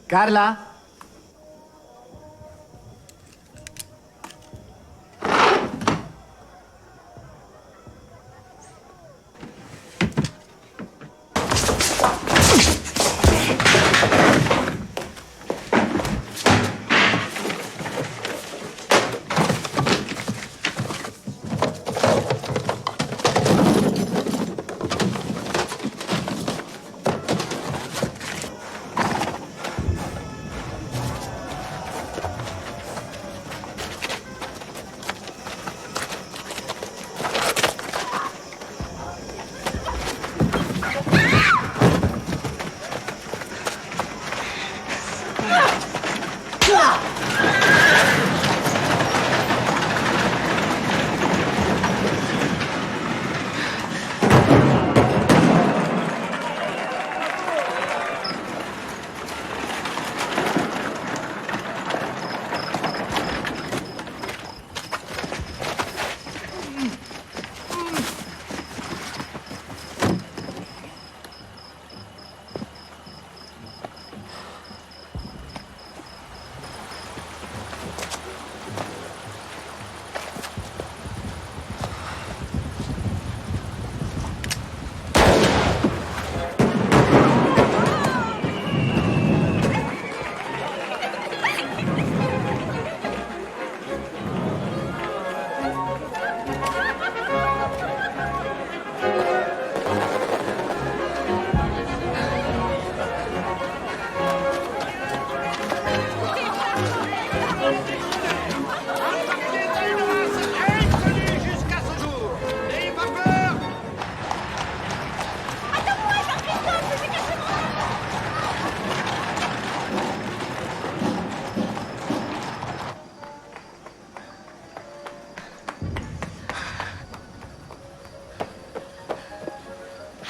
Carla?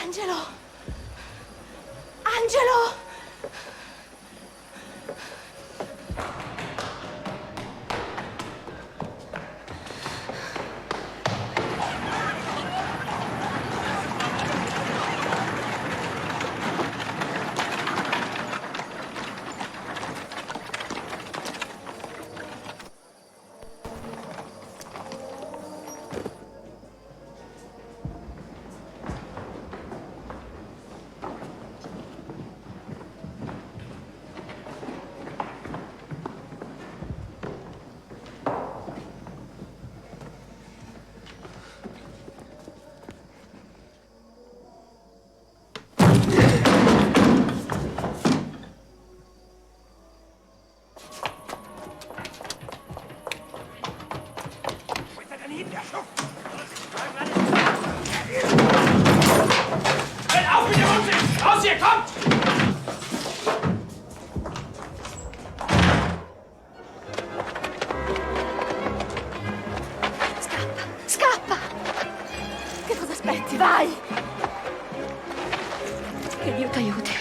Angelo! Angelo! Scappa! Che cosa aspetti? Vai! Che Dio ti aiuti.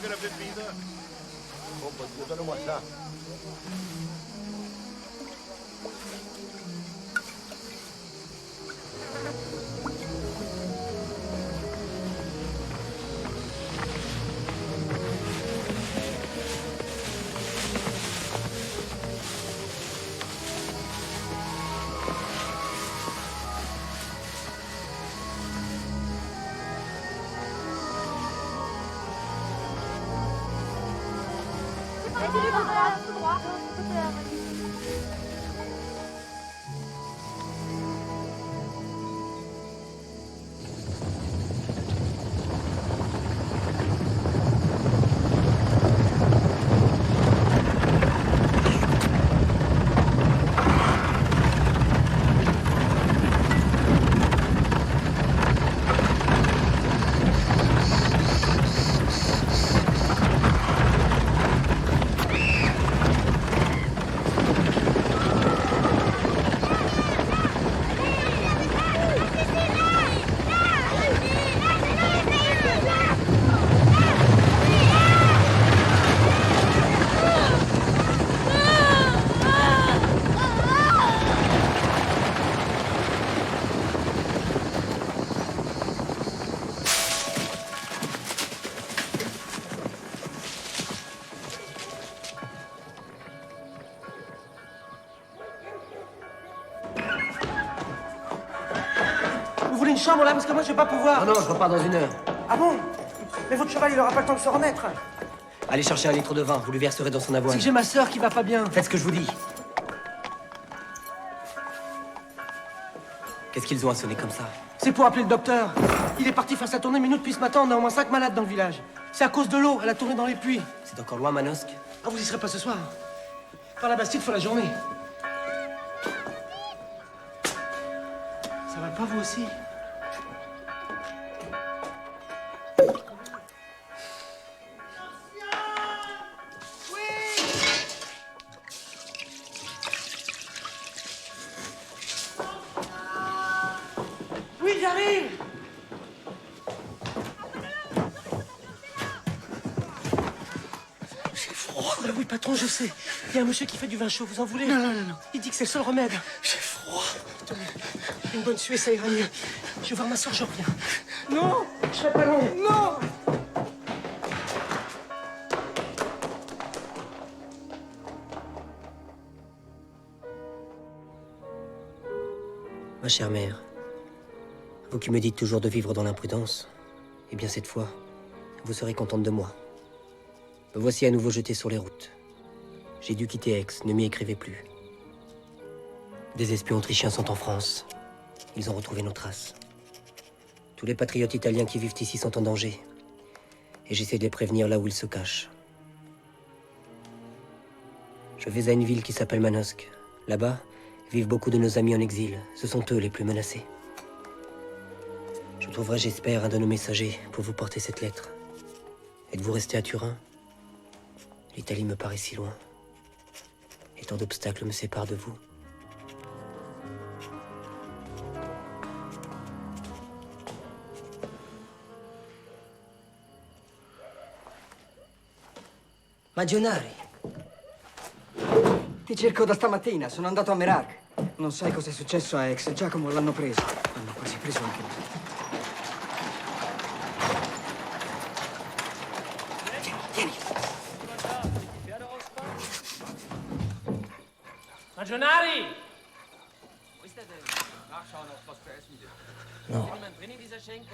una bebida? Oh, bon Dieu, donne-moi ça. Tout droit. Vous voulez une chambre là? Parce que moi je vais pas pouvoir. Non, je repars dans 1 heure. Ah bon? Mais votre cheval il aura pas le temps de se remettre. Allez chercher 1 litre de vin, vous lui verserez dans son C'est avoine. que j'ai ma sœur qui va pas bien. Faites ce que je vous dis. Qu'est-ce qu'ils ont à sonner comme ça? C'est pour appeler le docteur. Il est parti faire sa tournée, mais nous depuis ce matin on a au moins 5 malades dans le village. C'est à cause de l'eau, elle a tourné dans les puits. C'est encore loin, Manosque? Ah, vous y serez pas ce soir? Par la Bastide, faut la journée. Ça va pas vous aussi? Oui, j'arrive! J'ai froid. Oui, patron, je sais. Il y a un monsieur qui fait du vin chaud, vous en voulez? Non. Il dit que c'est le seul remède. J'ai froid. Tenez, une bonne suée, ça ira mieux. Je vais voir ma soeur, je reviens. Non! Je serai pas long. Non! Ma chère mère, vous qui me dites toujours de vivre dans l'imprudence, eh bien cette fois, vous serez contente de moi. Me voici à nouveau jeté sur les routes. J'ai dû quitter Aix, ne m'y écrivez plus. Des espions autrichiens sont en France. Ils ont retrouvé nos traces. Tous les patriotes italiens qui vivent ici sont en danger. Et j'essaie de les prévenir là où ils se cachent. Je vais à une ville qui s'appelle Manosque. Là-bas, vivent beaucoup de nos amis en exil. Ce sont eux les plus menacés. Je trouverai, j'espère, un de nos messagers pour vous porter cette lettre. Êtes-vous resté à Turin? L'Italie me paraît si loin. Et tant d'obstacles me séparent de vous. Magionari. Ti cerco da stamattina, sono andato a Merak. Non sai cosa è successo a Aix, Giacomo l'hanno preso. Hanno quasi preso anche me. Tieni. Magionari! No,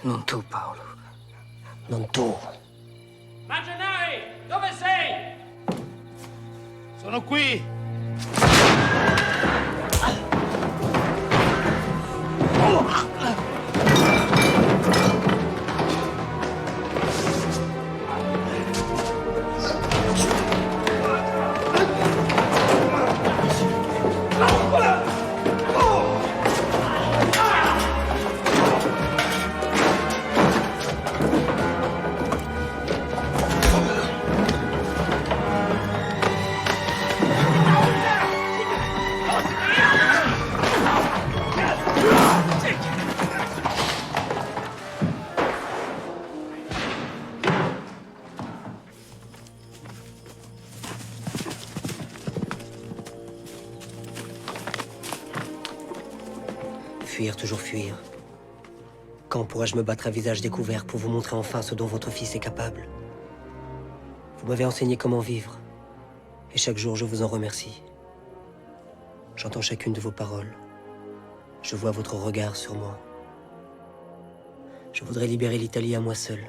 non tu, Paolo. Non tu. Magionari! Dove sei? Sono qui! fuir, toujours fuir. Quand pourrais-je me battre à visage découvert pour vous montrer enfin ce dont votre fils est capable? Vous m'avez enseigné comment vivre, et chaque jour je vous en remercie. J'entends chacune de vos paroles. Je vois votre regard sur moi. Je voudrais libérer l'Italie à moi seul,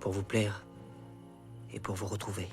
pour vous plaire et pour vous retrouver.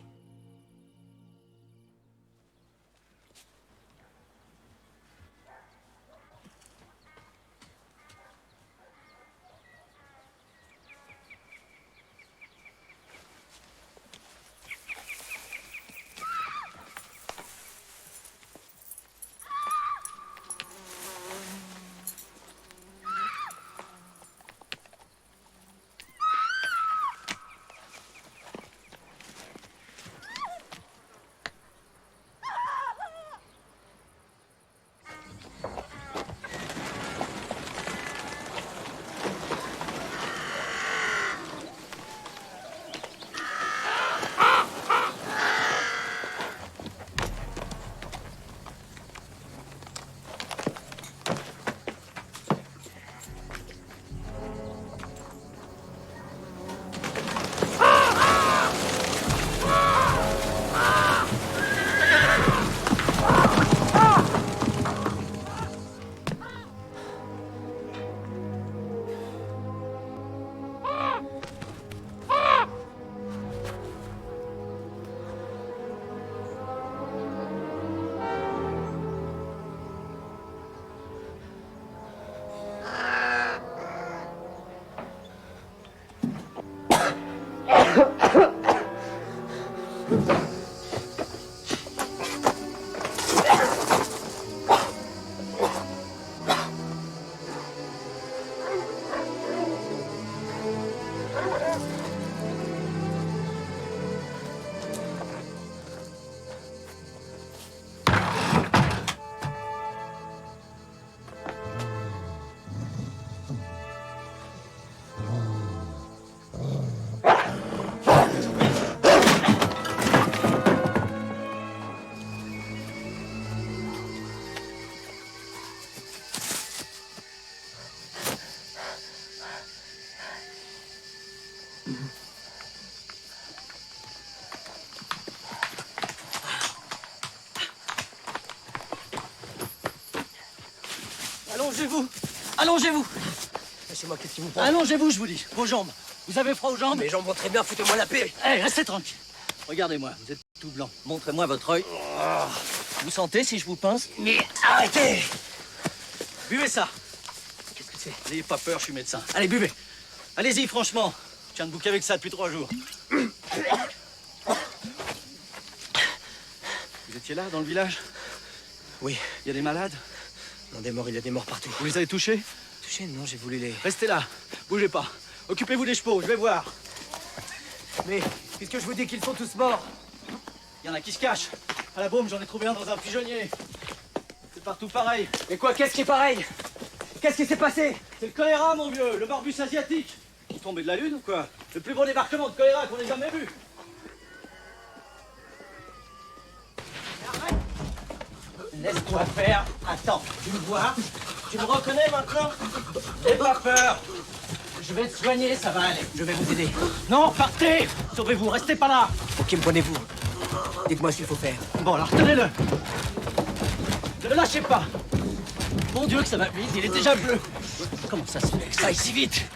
Allongez-vous. Allongez-vous. Laissez-moi, qu'est-ce qui vous prend? Allongez-vous, je vous dis. Vos jambes. Vous avez froid aux jambes? Mes jambes vont très bien, foutez-moi la paix. Hé, restez tranquille. Regardez-moi, vous êtes tout blanc. Montrez-moi votre œil. Vous sentez si je vous pince? Mais arrêtez! Buvez ça. Qu'est-ce que c'est? N'ayez pas peur, je suis médecin. Allez, buvez. Allez-y, franchement. Je tiens debout qu'avec ça depuis 3 jours. Vous étiez là, dans le village? Oui. Il y a des malades? Non, des morts, il y a des morts partout. Vous les avez touchés? Touché? Non, j'ai voulu les... Restez là. Bougez pas. Occupez-vous des chevaux, je vais voir. Mais, puisque je vous dis qu'ils sont tous morts. Il y en a qui se cachent. À la Baume, j'en ai trouvé un dans un pigeonnier. C'est partout pareil. Mais quoi, qu'est-ce qui est pareil? Qu'est-ce qui s'est passé? C'est le choléra, mon vieux, le morbus asiatique. Vous tombez de la lune ou quoi? Le plus gros débarquement de choléra qu'on ait jamais vu. Laisse-toi faire. Attends, tu me vois? Tu me reconnais maintenant? N'aie pas peur. Je vais te soigner, ça va aller. Je vais vous aider. Non, partez! Sauvez-vous, restez pas là. Pour qui me prenez-vous? Dites-moi ce qu'il faut faire. Bon, alors tenez-le. Ne le lâchez pas. Mon Dieu, que ça va vite, il est déjà bleu. Comment ça se fait que ça aille si vite?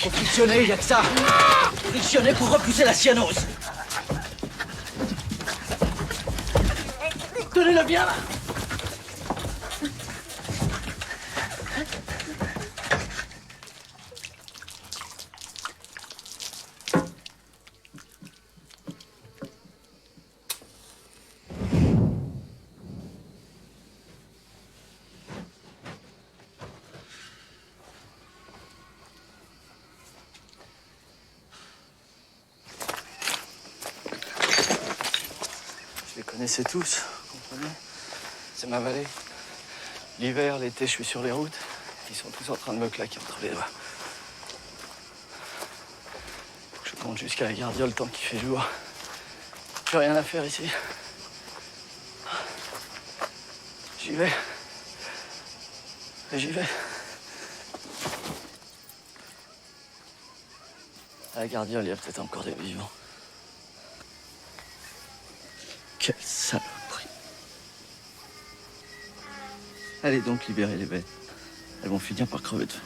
Faut frictionner, il y a que ça. Frictionner pour repousser la cyanose. Tenez-le bien là. Je les connaissais tous, vous comprenez? C'est ma vallée. L'hiver, l'été, je suis sur les routes. Ils sont tous en train de me claquer entre les doigts. Faut que je compte jusqu'à la gardiole tant qu'il fait jour. Plus rien à faire ici. J'y vais. Et j'y vais. À la gardiole, il y a peut-être encore des vivants. Quelle saloperie. Allez donc libérer les bêtes. Elles vont finir par crever de faim.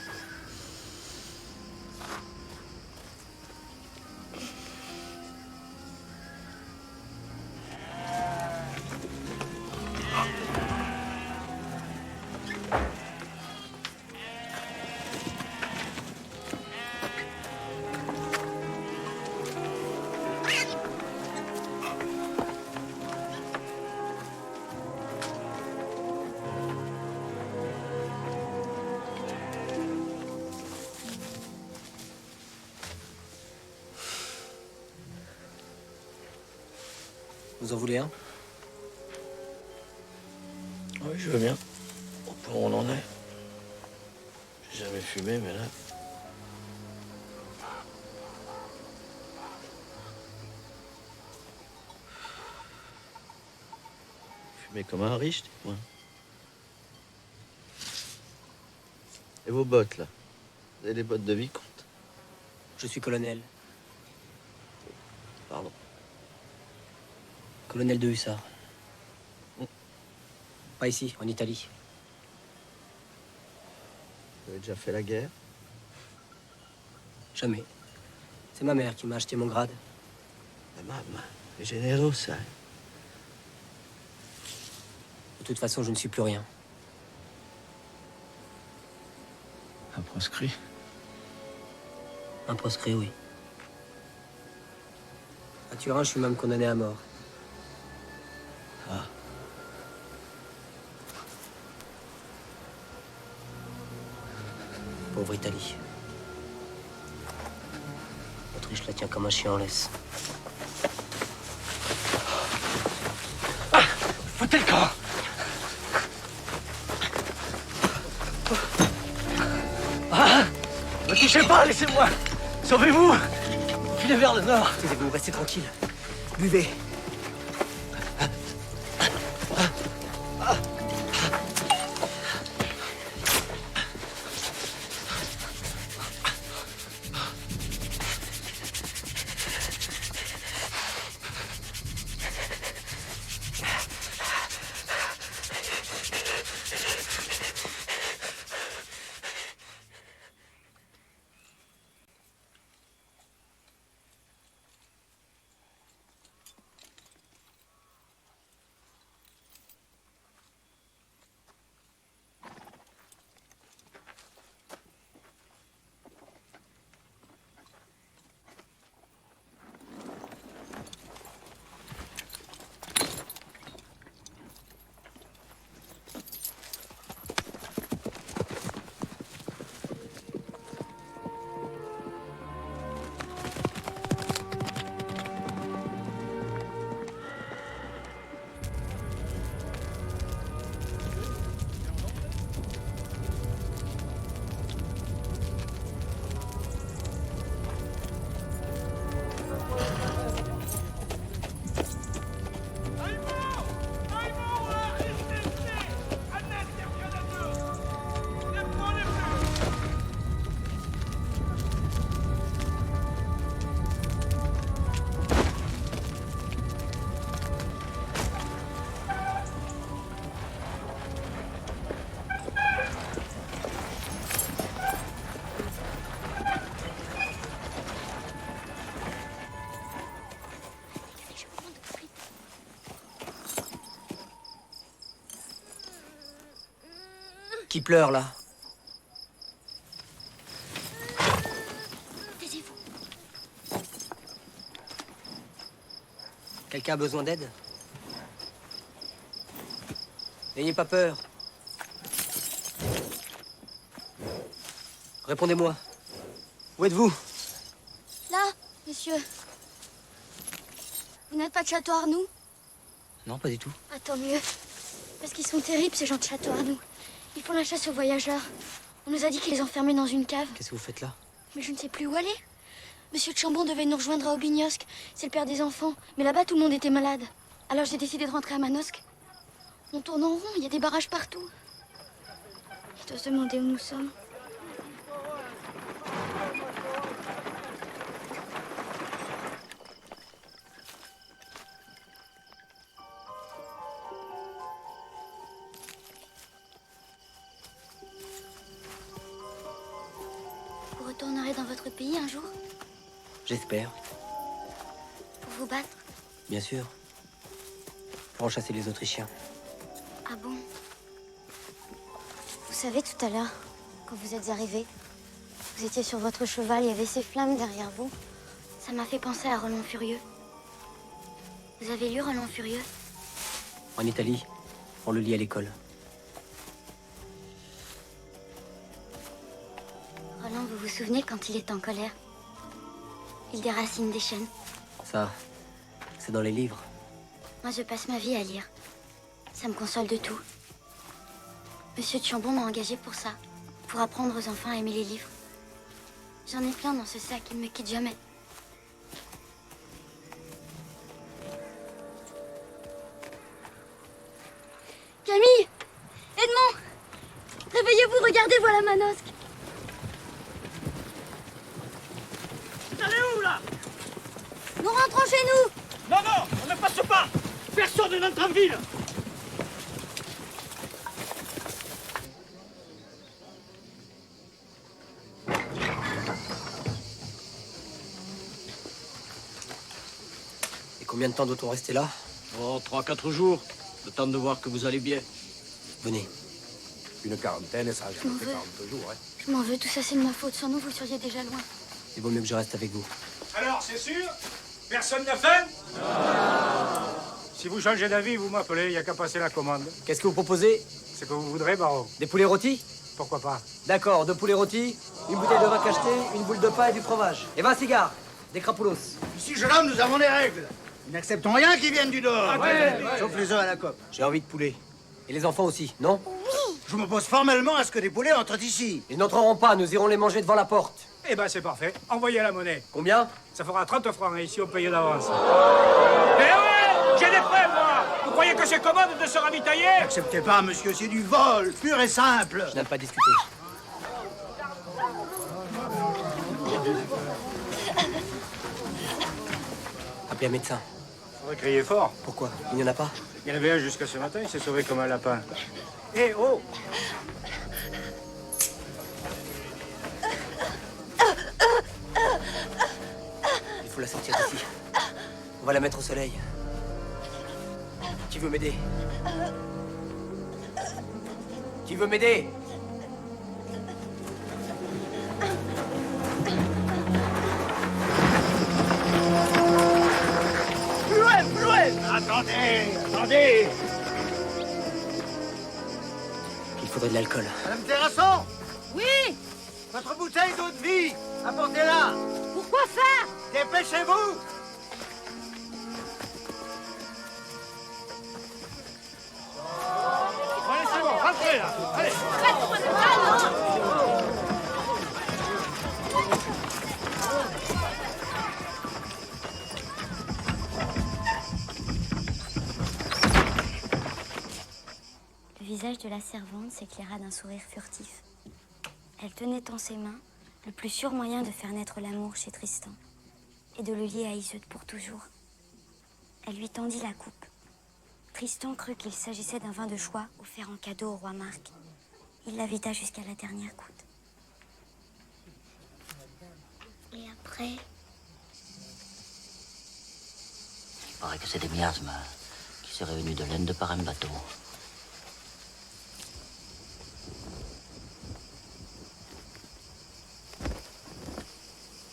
Vous en voulez un? Oui, je veux bien. Au point où on en est. J'ai jamais fumé, mais là... Fumer comme un riche, dis-moi. Et vos bottes, là? Vous avez des bottes de vicomte? Je suis colonel. Pardon. Colonel de hussards. Pas ici, en Italie. Vous avez déjà fait la guerre? Jamais. C'est ma mère qui m'a acheté mon grade. Mais maman, c'est généreux, ça. De toute façon, je ne suis plus rien. Un proscrit. Un proscrit, oui. À Turin, je suis même condamné à mort. Ah. Pauvre Italie. L'Autriche la tient comme un chien en laisse. Foutez le camp! Ah! Ne touchez pas, laissez-moi! Sauvez-vous! Filez vers le nord! Taisez-vous, restez tranquille. Buvez. Qui pleure, là? Taisez-vous. Quelqu'un a besoin d'aide? N'ayez pas peur. Répondez-moi. Où êtes-vous? Là, monsieur. Vous n'êtes pas de Château Arnoux? Non, pas du tout. Ah, tant mieux. Parce qu'ils sont terribles, ces gens de Château Arnoux. Ils font la chasse aux voyageurs. On nous a dit qu'ils les enfermaient dans une cave. Qu'est-ce que vous faites là? Mais je ne sais plus où aller. Monsieur de Chambon devait nous rejoindre à Aubignosc. C'est le père des enfants. Mais là-bas, tout le monde était malade. Alors j'ai décidé de rentrer à Manosque. On tourne en rond, il y a des barrages partout. Je dois se demander où nous sommes. Vous retournerez dans votre pays un jour J'espère, pour vous battre? bien sûr. Pour en chasser les Autrichiens. Ah bon? Vous savez, tout à l'heure, quand vous êtes arrivé, vous étiez sur votre cheval, il y avait ces flammes derrière vous. Ça m'a fait penser à Roland Furieux. Vous avez lu Roland Furieux? En Italie, on le lit à l'école. Roland, vous vous souvenez quand il est en colère? Il déracine des chênes. Ça, c'est dans les livres. Moi, je passe ma vie à lire. Ça me console de tout. Monsieur de Chambon m'a engagé pour ça. Pour apprendre aux enfants à aimer les livres. J'en ai plein dans ce sac, il ne me quitte jamais. Camille! Edmond! Réveillez-vous, regardez, voilà Manosque. Vous allez où, là? Nous rentrons chez nous! Non, non, on ne passe pas. Personne n'entre en ville. Et combien de temps doit-on rester là? Oh, 3-4 jours. Le temps de voir que vous allez bien. Venez. Une quarantaine, ça a jamais fait 40 jours, hein. Je m'en veux, tout ça c'est de ma faute. Sans nous, vous seriez déjà loin. Il vaut mieux que je reste avec vous. Alors, c'est sûr? Personne n'a faim? Si vous changez d'avis, vous m'appelez, il n'y a qu'à passer la commande. Qu'est-ce que vous proposez? C'est que vous voudrez, baron. Des poulets rôtis? Pourquoi pas? D'accord, 2 poulets rôtis, une bouteille de vin cacheté, une boule de pain et du fromage. Et 20 cigares, des crapoulos. Ici, jeune homme, nous avons des règles. Nous n'acceptons rien qui vienne du Nord. Sauf les œufs à la coque. J'ai envie de poulet. Et les enfants aussi, non? Je m'oppose formellement à ce que des poulets entrent ici. Ils n'entreront pas, nous irons les manger devant la porte. Eh ben, c'est parfait. Envoyez la monnaie. Combien? Ça fera 30 francs, et ici, on paye d'avance. Eh ouais! J'ai des preuves, moi! Vous croyez que c'est commode de se ravitailler? N'acceptez pas, monsieur, c'est du vol, pur et simple. Je n'aime pas discuter. Appelez un médecin. Faudrait crier fort. Pourquoi? Il n'y en a pas? Il y en avait un jusqu'à ce matin, il s'est sauvé comme un lapin. Eh, oh! Il faut la sortir d'ici. On va la mettre au soleil. Qui veut m'aider? Qui veut m'aider? Plus loin. Attendez, attendez. Il faudrait de l'alcool. Madame Terrasson, Oui! votre bouteille d'eau de vie, apportez-la. Pourquoi faire? Dépêchez-vous. Allez, c'est bon, rentrez, là! Allez! Le visage de la servante s'éclaira d'un sourire furtif. Elle tenait en ses mains le plus sûr moyen de faire naître l'amour chez Tristan et de le lier à Iseult pour toujours. Elle lui tendit la coupe. Tristan crut qu'il s'agissait d'un vin de choix offert en cadeau au roi Marc. Il la vida jusqu'à la dernière goutte. Et après, Il paraît que c'est des miasmes qui seraient venus de l'Inde par un bateau.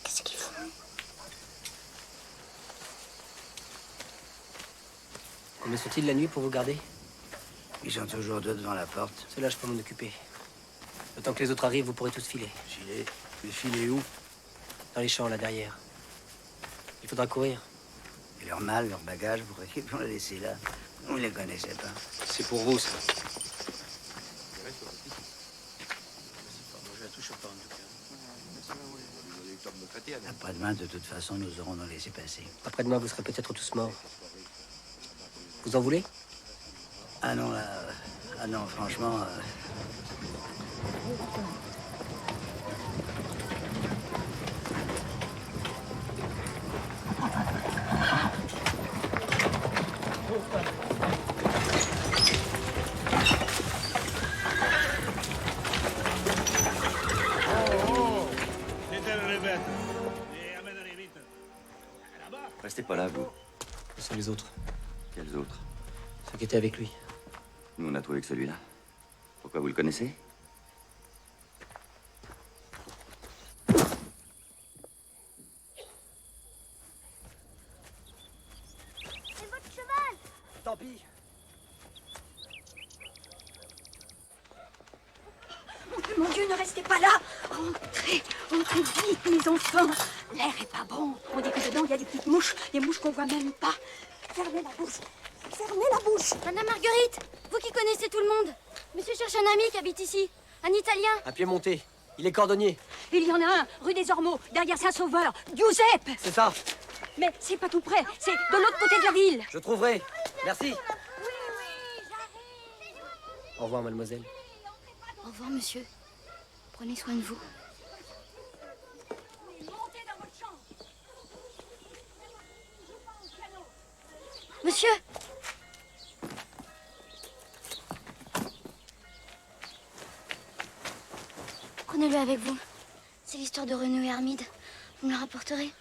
qu'est-ce qu'ils font? Combien sont-ils la nuit pour vous garder? Ils sont toujours deux devant la porte. Cela, je peux m'en occuper. Le temps que les autres arrivent, vous pourrez tous filer. Filer. Mais filer où? Dans les champs, là, derrière. Il faudra courir. Et leur mal, leur bagage, vous croyez qu'ils vont les laisser là? On ne les connaissait pas. C'est pour vous, ça. Après-demain, de toute façon, nous aurons nos laissés-passer. Après-demain, vous serez peut-être tous morts. Vous en voulez? Ah non, là... Ah non, franchement... Restez pas là, vous. Ce sont les autres. Quels autres? Ceux qui étaient avec lui. Nous, on a trouvé que celui-là. Pourquoi, vous le connaissez? C'est votre cheval! Tant pis. Mon Dieu, ne restez pas là! Entrez vite, mes enfants! L'air est pas bon. On dit que dedans, il y a des petites mouches, des mouches qu'on voit même pas. Fermez la bouche! Fermez la bouche! Madame Marguerite, vous qui connaissez tout le monde, monsieur cherche un ami qui habite ici, un Italien. Un pied monté. Il est cordonnier. Il y en a un, rue des Ormeaux, derrière Saint-Sauveur. Giuseppe! C'est ça. Mais c'est pas tout près, c'est de l'autre côté de la ville. Je trouverai. Merci. Oui, j'arrive. Au revoir, mademoiselle. Au revoir, monsieur. Prenez soin de vous. Montez dans votre chambre. Monsieur! Prenez-le avec vous. C'est l'histoire de Renaud et Armide. Vous me la rapporterez?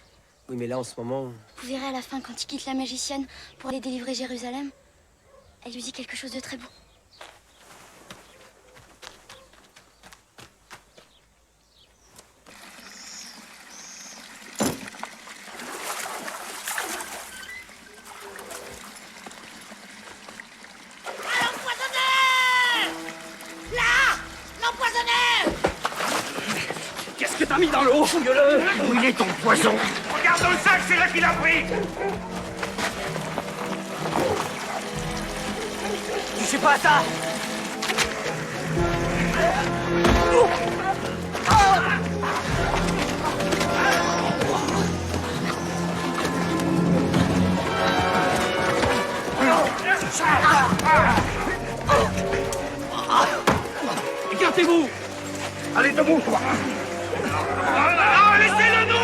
Oui, mais là, en ce moment... Vous verrez à la fin, quand il quitte la magicienne pour aller délivrer Jérusalem, elle lui dit quelque chose de très beau. Qu'est-ce que t'as mis dans l'eau? Fouille-le! Où il est ton poison? Regarde dans le sac, c'est là qu'il a pris. Tu sais pas ça? Écartez-vous! Allez, debout, toi. Laissez-le nous.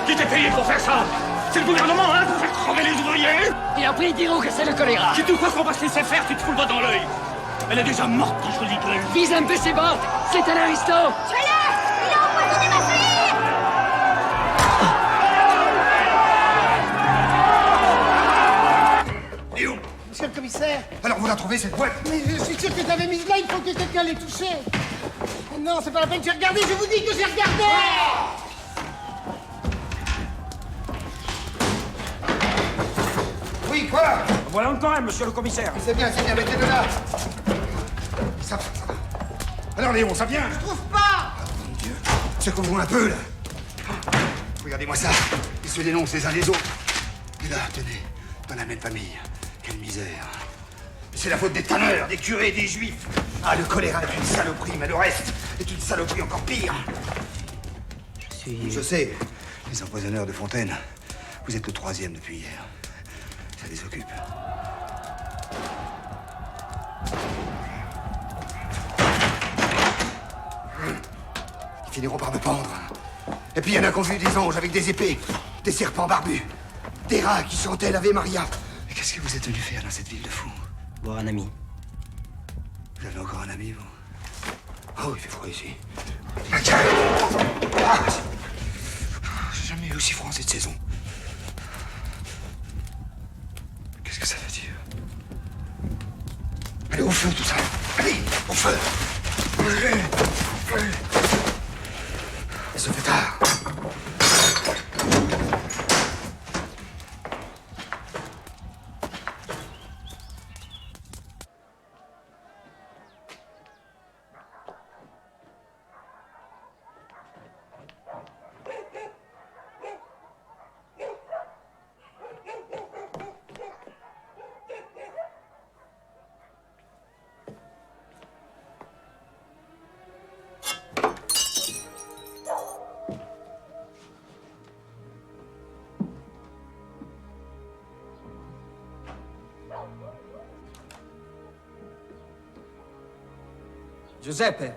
Qui t'est payé pour faire ça? C'est le gouvernement, hein, pour faire crever les ouvriers? Et après, ils diront que c'est le choléra. Si tu crois qu'on va se laisser faire, tu te fous le doigt dans l'œil. Elle est déjà morte, quand je te le dis plus. Vise un peu ses bottes! C'est un aristo! Tuez-le! Il a empoisonné ma fille! Et où? Monsieur le commissaire! Alors vous la trouvez, cette boîte? Mais je suis sûr que t'avais mise là, il faut que quelqu'un l'ait touchée! Non, c'est pas la peine, j'ai regardé, je vous dis que j'ai regardé! Oui, quoi? Voilà encore un, monsieur le commissaire. C'est bien, mettez-le là! Ça va. Alors Léon, ça vient? Je trouve pas! Mon Dieu, secouez-vous un peu, là. Regardez-moi ça. Ils se dénoncent les uns les autres. Et là, tenez, dans la même famille. Quelle misère. C'est la faute des tanneurs, des curés, des juifs. Ah, le choléra est une saloperie, mais le reste est une saloperie encore pire. Je sais, les empoisonneurs de Fontaine, vous êtes le 3e depuis hier. Ça les occupe. Ils finiront par me pendre. Et puis il y en a qui ont vu des anges avec des épées, des serpents barbus, des rats qui chantaient l'Ave Maria. Mais qu'est-ce que vous êtes venu faire dans cette ville de fous? Voir un ami. Vous avez encore un ami, vous? Oh, il fait froid ici. J'ai jamais eu aussi froid en cette saison. Qu'est-ce que ça veut dire? Allez, au feu, tout ça. Allez, au feu. Allez. Il se fait tard. Giuseppe.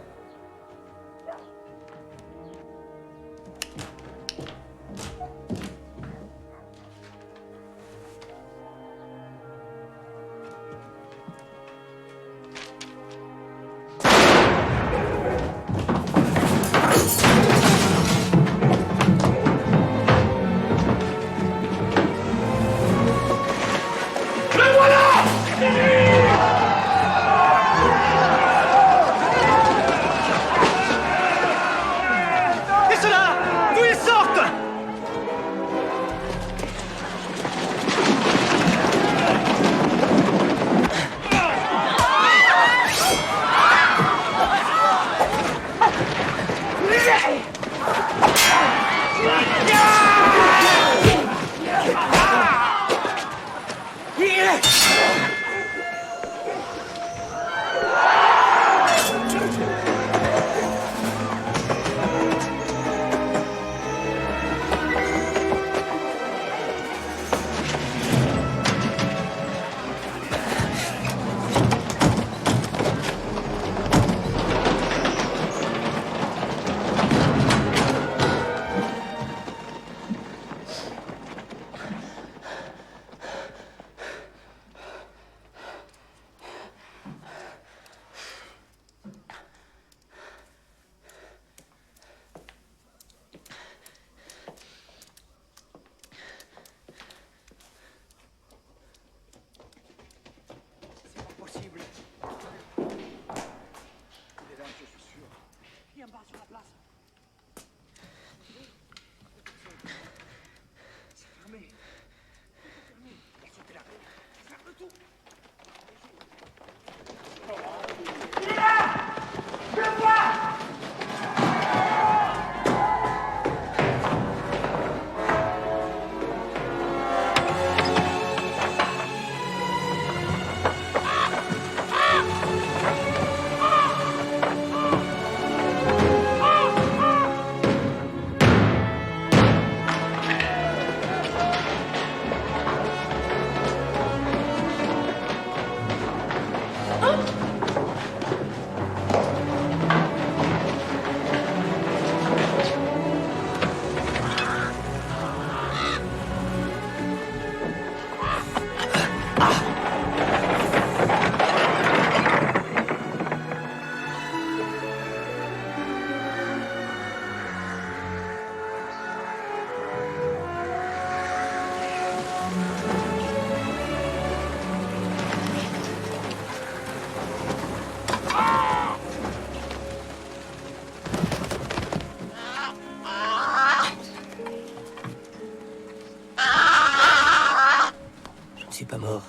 Je suis pas mort.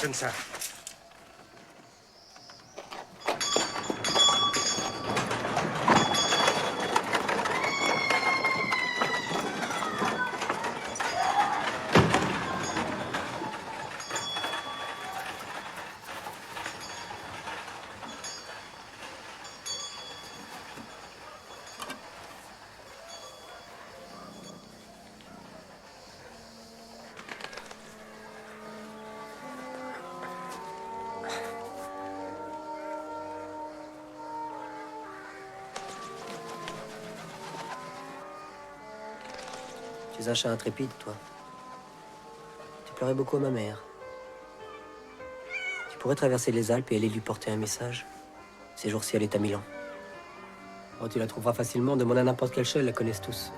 Comme ça. Tu es un chat intrépide, toi. Tu pleurais beaucoup à ma mère. Tu pourrais traverser les Alpes et aller lui porter un message. Ces jours-ci, elle est à Milan. Oh, tu la trouveras facilement, demande à n'importe quelle chaise, la connaissent tous.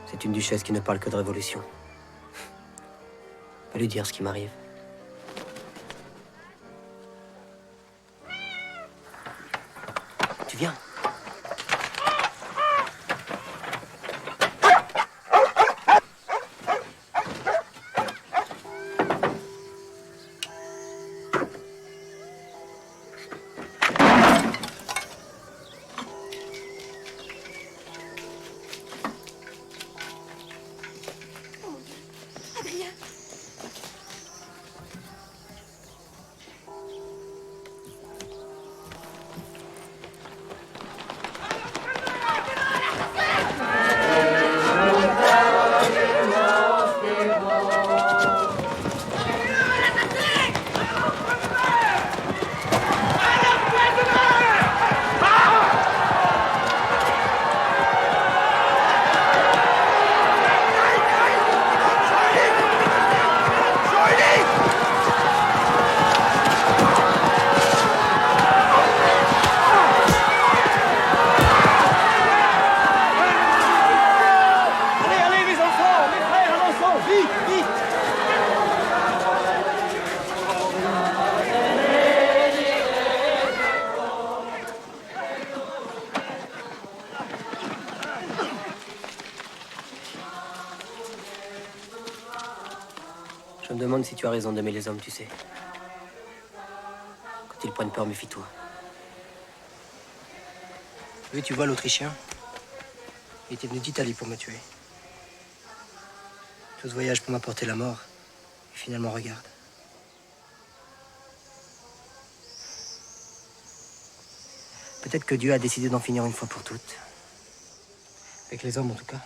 C'est une duchesse qui ne parle que de révolution. Va lui dire ce qui m'arrive. Tu viens? me demande si tu as raison d'aimer les hommes, tu sais. Quand ils prennent peur, méfie-toi. Oui, tu vois, l'Autrichien, il était venu d'Italie pour me tuer. Tout ce voyage pour m'apporter la mort. Et finalement, regarde. Peut-être que Dieu a décidé d'en finir une fois pour toutes. Avec les hommes, en tout cas.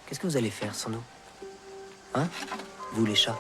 Qu'est-ce que vous allez faire sans nous? Hein? Vous, les chats?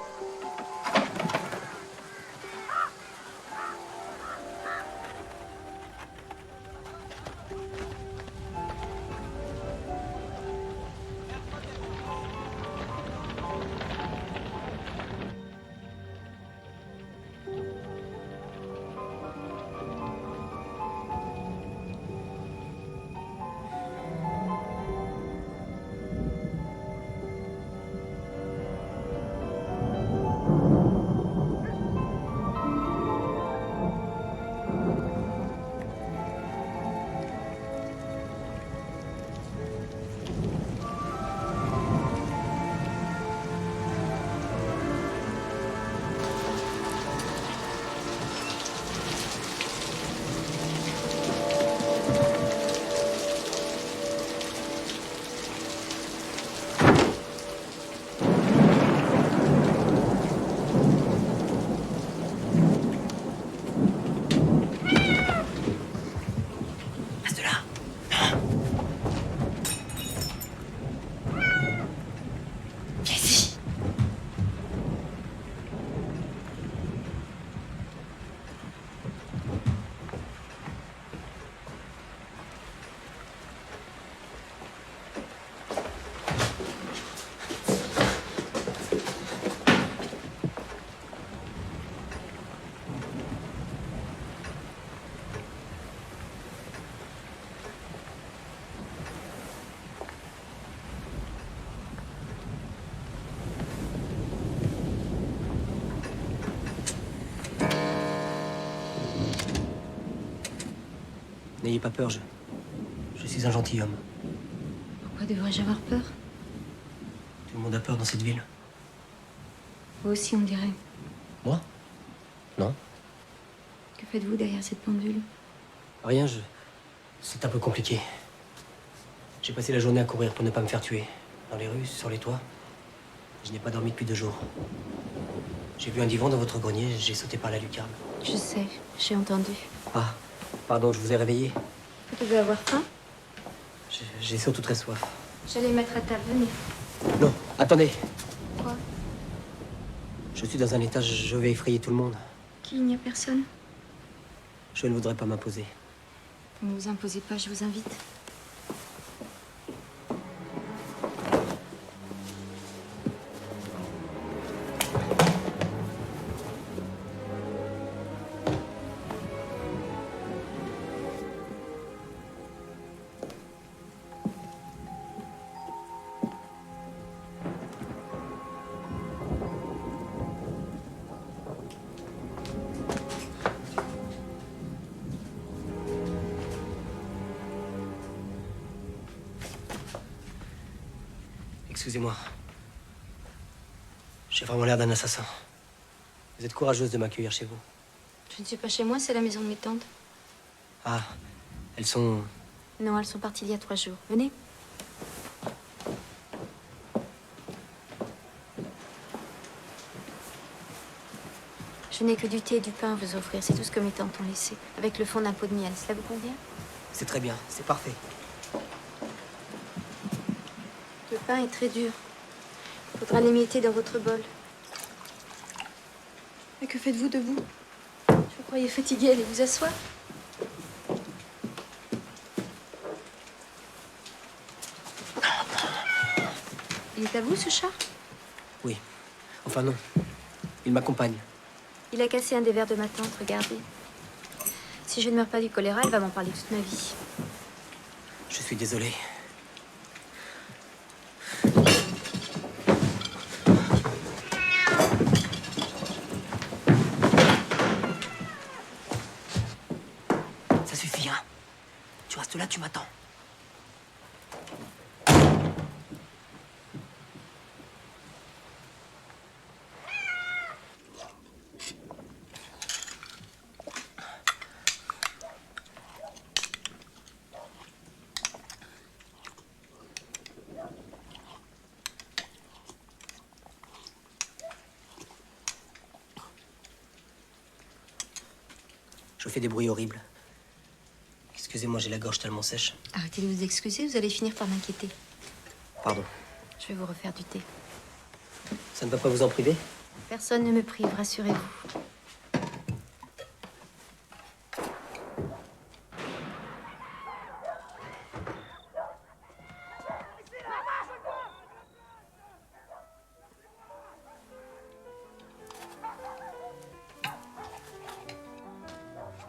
N'ayez pas peur, je suis un gentilhomme. Pourquoi devrais-je avoir peur? Tout le monde a peur dans cette ville. Vous aussi, on dirait. Moi? Non. Que faites-vous derrière cette pendule? Rien, c'est un peu compliqué. J'ai passé la journée à courir pour ne pas me faire tuer. Dans les rues, sur les toits. Je n'ai pas dormi depuis 2 jours. J'ai vu un divan dans votre grenier, j'ai sauté par la lucarne. Je sais, j'ai entendu. Ah, pardon, je vous ai réveillé. Vous devez avoir faim? J'ai surtout très soif. J'allais mettre à table, venez. Non, attendez. Quoi? Je suis dans un état, je vais effrayer tout le monde. Qui? Il n'y a personne? Je ne voudrais pas m'imposer. Ne vous imposez pas, je vous invite. Excusez-moi. J'ai vraiment l'air d'un assassin. Vous êtes courageuse de m'accueillir chez vous. Je ne suis pas chez moi, c'est la maison de mes tantes. Ah, elles sont... Non, elles sont parties il y a 3 jours. Venez. Je n'ai que du thé et du pain à vous offrir. C'est tout ce que mes tantes ont laissé. Avec le fond d'un pot de miel. Cela vous convient? C'est très bien, c'est parfait. Le pain est très dur. Il faudra l'émietter dans votre bol. Mais que faites-vous debout? Je vous croyais fatigué. Allez vous asseoir. Il est à vous, ce chat? Oui. Enfin non. Il m'accompagne. Il a cassé un des verres de ma tante, regardez. Si je ne meurs pas du choléra, elle va m'en parler toute ma vie. Je suis désolé. Ça suffit, hein? Tu restes là, tu m'attends. Je fais des bruits horribles. Excusez-moi, j'ai la gorge tellement sèche. Arrêtez de vous excuser, vous allez finir par m'inquiéter. Pardon. Je vais vous refaire du thé. Ça ne va pas vous en priver? Personne ne me prive, rassurez-vous.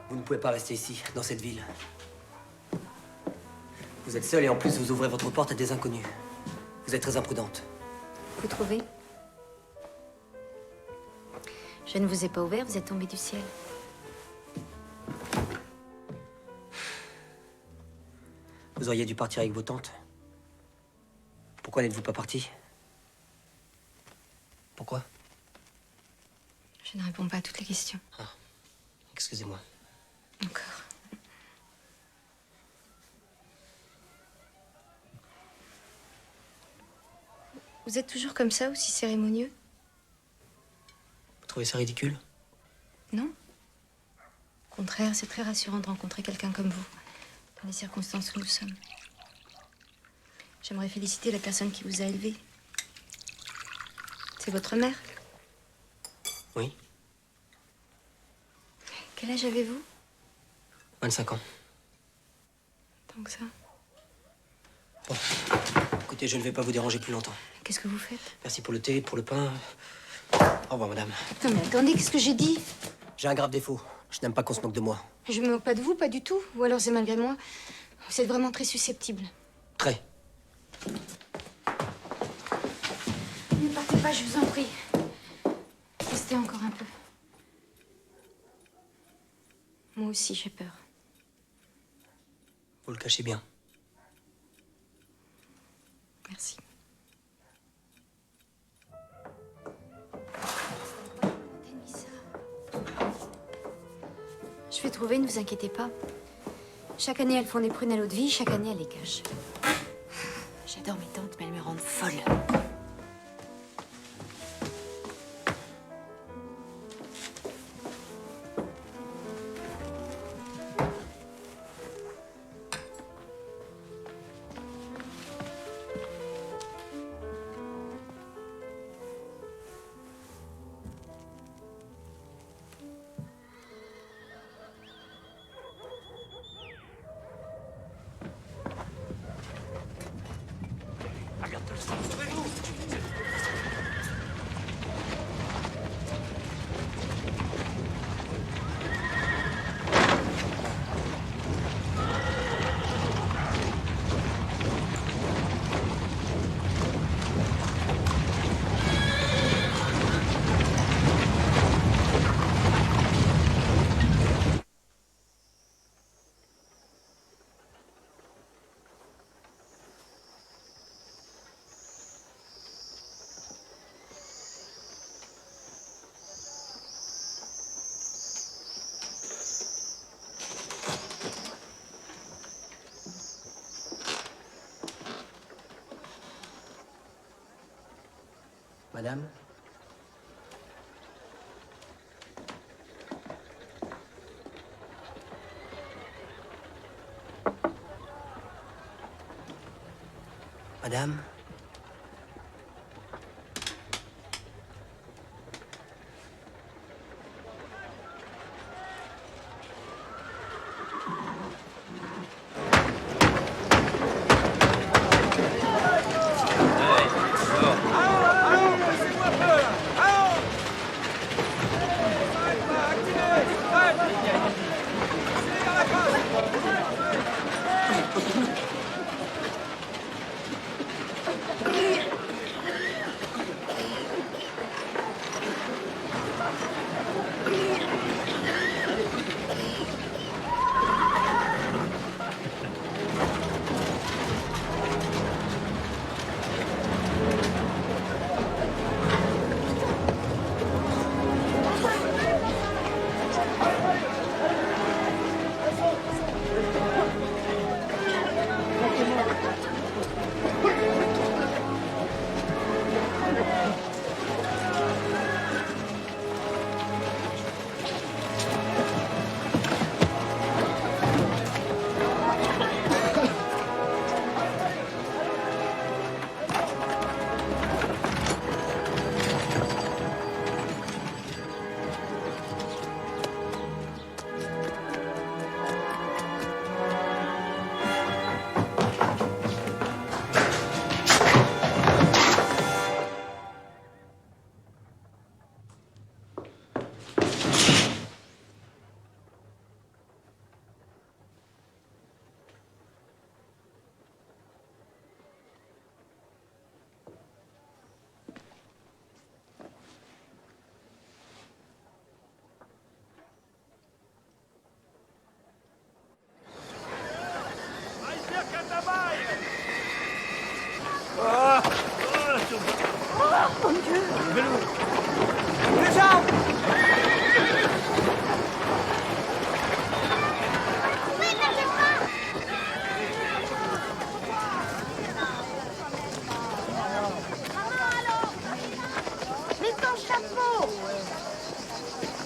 Vous ne pouvez pas rester ici, dans cette ville. Vous êtes seule et en plus vous ouvrez votre porte à des inconnus. Vous êtes très imprudente. Vous trouvez? Je ne vous ai pas ouvert, vous êtes tombé du ciel. Vous auriez dû partir avec vos tantes. Pourquoi n'êtes-vous pas partie? Pourquoi? Je ne réponds pas à toutes les questions. Ah, excusez-moi. Encore. Vous êtes toujours comme ça, aussi cérémonieux? Vous trouvez ça ridicule? Non. Au contraire, c'est très rassurant de rencontrer quelqu'un comme vous, dans les circonstances où nous sommes. J'aimerais féliciter la personne qui vous a élevé. C'est votre mère? Oui. Quel âge avez-vous? 25 ans. Tant que ça. Bon. Écoutez, je ne vais pas vous déranger plus longtemps. Qu'est-ce que vous faites? Merci pour le thé, pour le pain. Au revoir, madame. Non mais attendez, qu'est-ce que j'ai dit? J'ai un grave défaut. Je n'aime pas qu'on se moque de moi. Je me moque pas de vous, pas du tout. Ou alors c'est malgré moi. Vous êtes vraiment très susceptible. Très. Ne partez pas, je vous en prie. Restez encore un peu. Moi aussi, j'ai peur. Vous le cachez bien. Merci. Je vais trouver, ne vous inquiétez pas. Chaque année, elles font des prunelles à l'eau de vie, chaque année, elles les cachent. J'adore mes tantes, mais elles me rendent folle. Madame? Madame?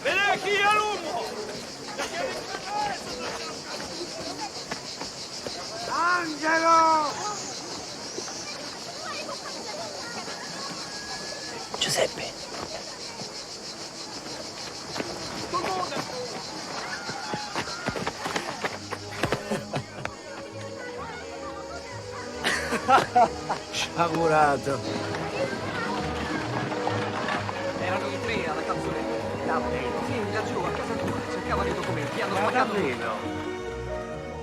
Venecchi a lungo! Angelo! Giuseppe. Sciagurato. Erano i tre alla canzone. Davvero? Sì, laggiù, a casa tua. Cercavano i documenti, hanno spaccato tutto.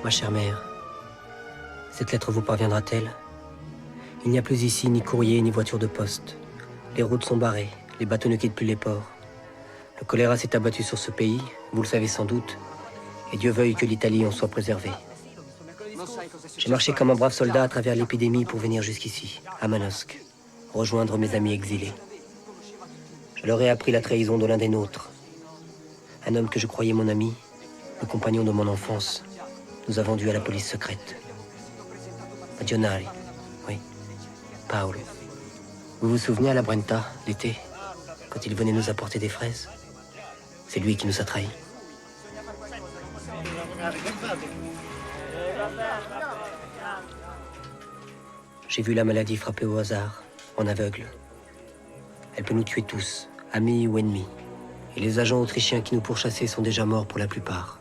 Ma chère mère, cette lettre vous parviendra-t-elle? Il n'y a plus ici ni courrier ni voiture de poste. Les routes sont barrées, les bateaux ne quittent plus les ports. Le choléra s'est abattu sur ce pays, vous le savez sans doute, et Dieu veuille que l'Italie en soit préservée. J'ai marché comme un brave soldat à travers l'épidémie pour venir jusqu'ici, à Manosque, rejoindre mes amis exilés. Je leur ai appris la trahison de l'un des nôtres. Un homme que je croyais mon ami, le compagnon de mon enfance, nous a vendus à la police secrète. Magionari, oui, Paolo. Vous vous souvenez à la Brenta, l'été, quand il venait nous apporter des fraises? C'est lui qui nous a trahis. J'ai vu la maladie frapper au hasard, en aveugle. Elle peut nous tuer tous, amis ou ennemis. Et les agents autrichiens qui nous pourchassaient sont déjà morts pour la plupart.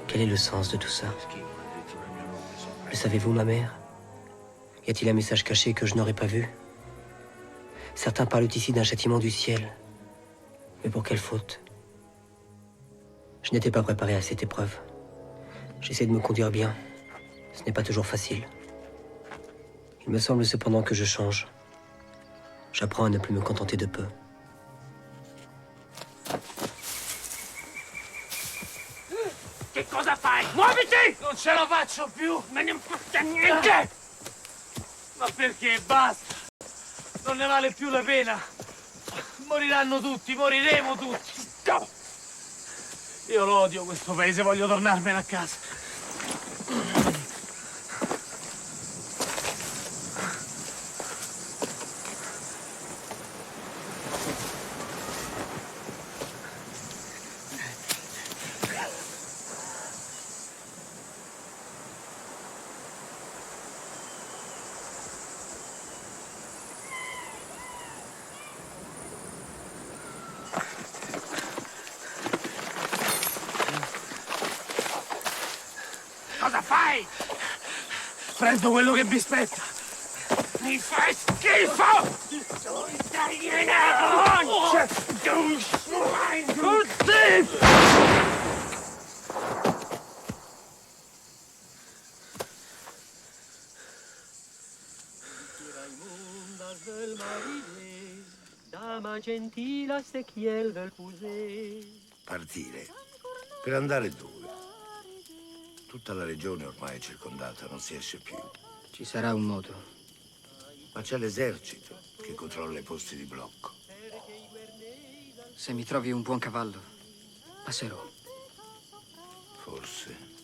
Quel est le sens de tout ça? Le savez-vous, ma mère? Y a-t-il un message caché que je n'aurais pas vu? Certains parlent ici d'un châtiment du ciel. Mais pour quelle faute? Je n'étais pas préparé à cette épreuve. J'essaie de me conduire bien. Ce n'est pas toujours facile. Il me semble cependant que je change. J'apprends à ne plus me contenter de peu. Che cosa fai? Muoviti! Non ce la faccio più! Me ne importa niente! Ma perché? Basta! Non ne vale più la pena! Moriranno tutti, moriremo tutti! No! Io lo odio questo paese, voglio tornarmene a casa. Cosa fai? Prendo quello che mi spetta. Mi fai schifo! Partire? Per andare dove? Tutta la regione ormai è circondata, non si esce più. Ci sarà un modo. Ma c'è l'esercito che controlla i posti di blocco. Se mi trovi un buon cavallo, passerò. Forse.